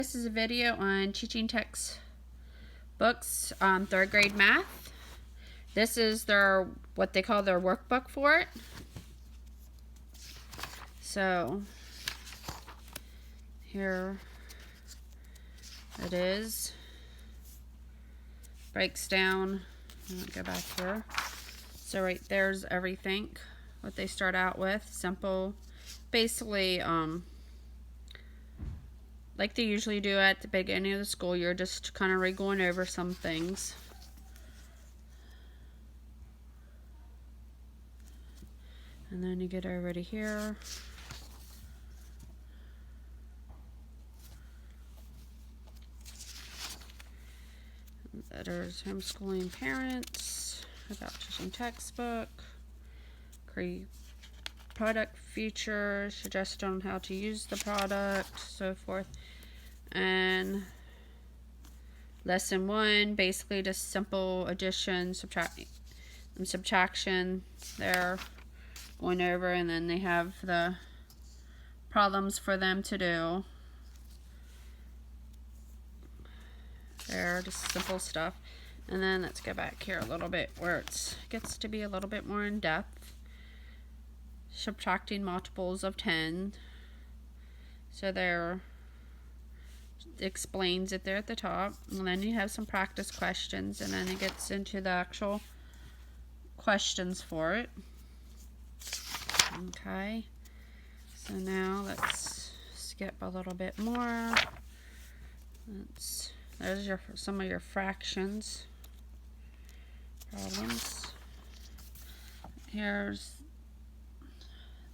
This is a video on teaching textbooks, 3rd grade math. This is what they call their workbook for it. So here it is. Breaks down. I'll go back here. So right there's everything. What they start out with, simple, basically like they usually do at the beginning of the school year, just kind of going over some things. And then you get over to here. There's homeschooling parents, about teaching textbook, create product features, suggestion on how to use the product, so forth. And lesson 1, basically just simple addition, subtraction there, going over, and then they have the problems for them to do. There, just simple stuff. And then let's go back here a little bit where it gets to be a little bit more in depth. Subtracting multiples of 10. So there explains it there at the top. And then you have some practice questions, and then it gets into the actual questions for it. Okay. So now let's skip a little bit more. There's some of your fractions problems. Here's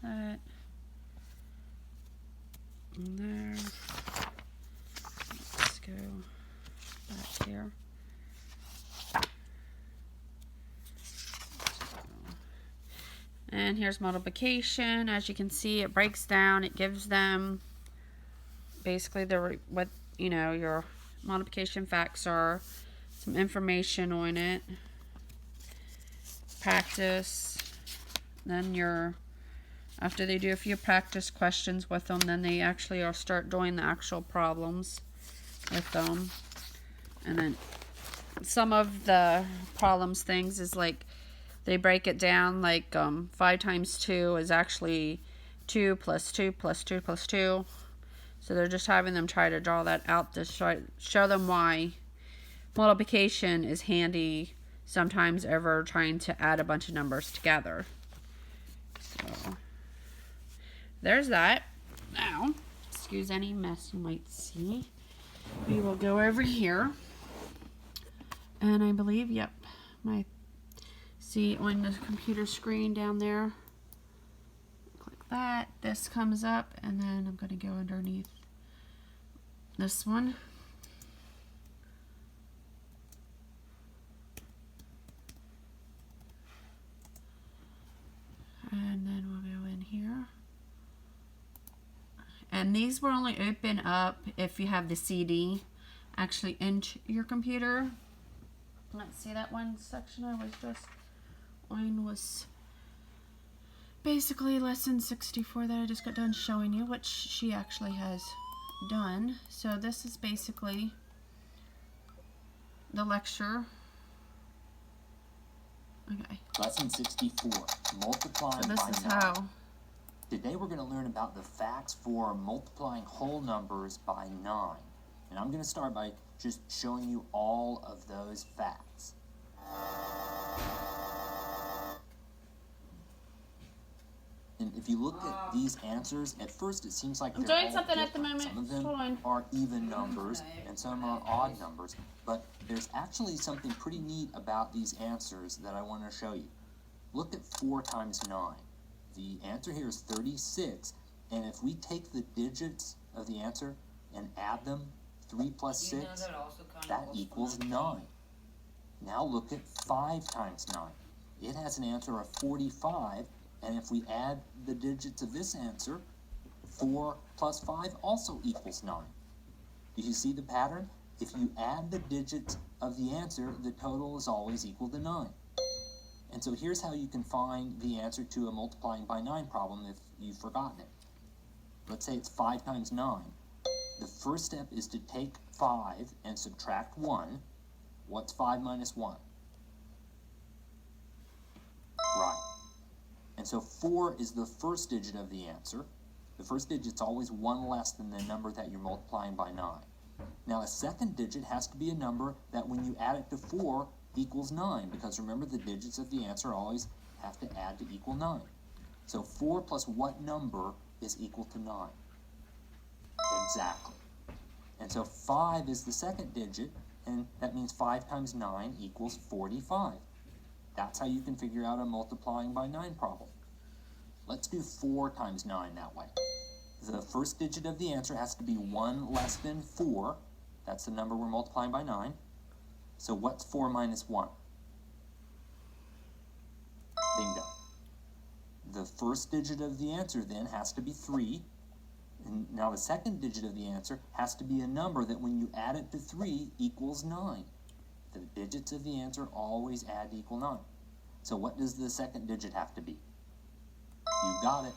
that. And there. Let's go back here. And here's multiplication. As you can see, it breaks down. It gives them basically what your multiplication facts are, some information on it, practice. Then after they do a few practice questions with them, then they actually start doing the actual problems with them. And then some of the problems things is like they break it down like 5 times 2 is actually 2 plus 2 plus 2 plus 2. So they're just having them try to draw that out to show them why multiplication is handy sometimes over trying to add a bunch of numbers together. So there's that. Now, excuse any mess you might see. We will go over here. And I believe, yep, see on the computer screen down there. Click that. This comes up, and then I'm going to go underneath this one. And then we'll go in here. And these will only open up if you have the CD actually into your computer. Let's see, that one section I was just on was basically lesson 64 that I just got done showing you, which she actually has done. So this is basically the lecture. Okay. Lesson 64, multiplying so this by is 9. how. Today we're going to learn about the facts for multiplying whole numbers by 9. And I'm going to start by just showing you all of those facts. And if you look at these answers, at first it seems like I'm they're doing all something different. at the moment. Some of them are even numbers, and some are odd numbers. But there's actually something pretty neat about these answers that I want to show you. Look at 4 times 9. The answer here is 36, and if we take the digits of the answer and add them, 3 plus 6, that equals 9. Now look at 5 times 9. It has an answer of 45, and if we add the digits of this answer, 4 plus 5 also equals 9. Do you see the pattern? If you add the digits of the answer, the total is always equal to 9. And so here's how you can find the answer to a multiplying by 9 problem if you've forgotten it. Let's say it's 5 times 9. The first step is to take 5 and subtract 1. What's 5 minus 1? Right. And so 4 is the first digit of the answer. The first digit's always 1 less than the number that you're multiplying by 9. Now a second digit has to be a number that when you add it to 4 equals 9, because remember the digits of the answer always have to add to equal 9. So 4 plus what number is equal to 9? Exactly. And so 5 is the second digit, and that means 5 times 9 equals 45. That's how you can figure out a multiplying by 9 problem. Let's do 4 times 9 that way. The first digit of the answer has to be 1 less than 4. That's the number we're multiplying by 9. So what's 4 minus 1? Bingo. The first digit of the answer then has to be 3. And now the second digit of the answer has to be a number that when you add it to 3 equals 9. The digits of the answer always add to equal 9. So what does the second digit have to be? You got it.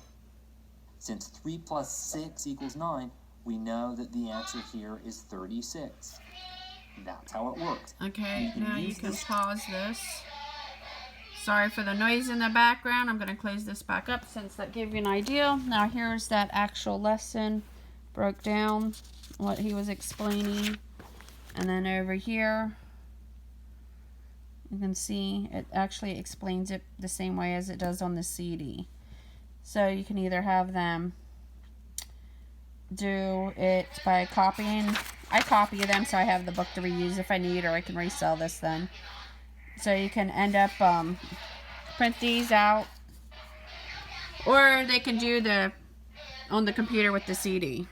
Since 3 plus 6 equals 9, we know that the answer here is 36. That's how it works. Okay, now you can pause this. Sorry for the noise in the background. I'm going to close this back up since that gave you an idea. Now here's that actual lesson. Broke down what he was explaining. And then over here, you can see it actually explains it the same way as it does on the CD. So you can either have them do it by copying. I copy them so I have the book to reuse if I need, or I can resell this then. So you can end up print these out, or they can do the on the computer with the CD.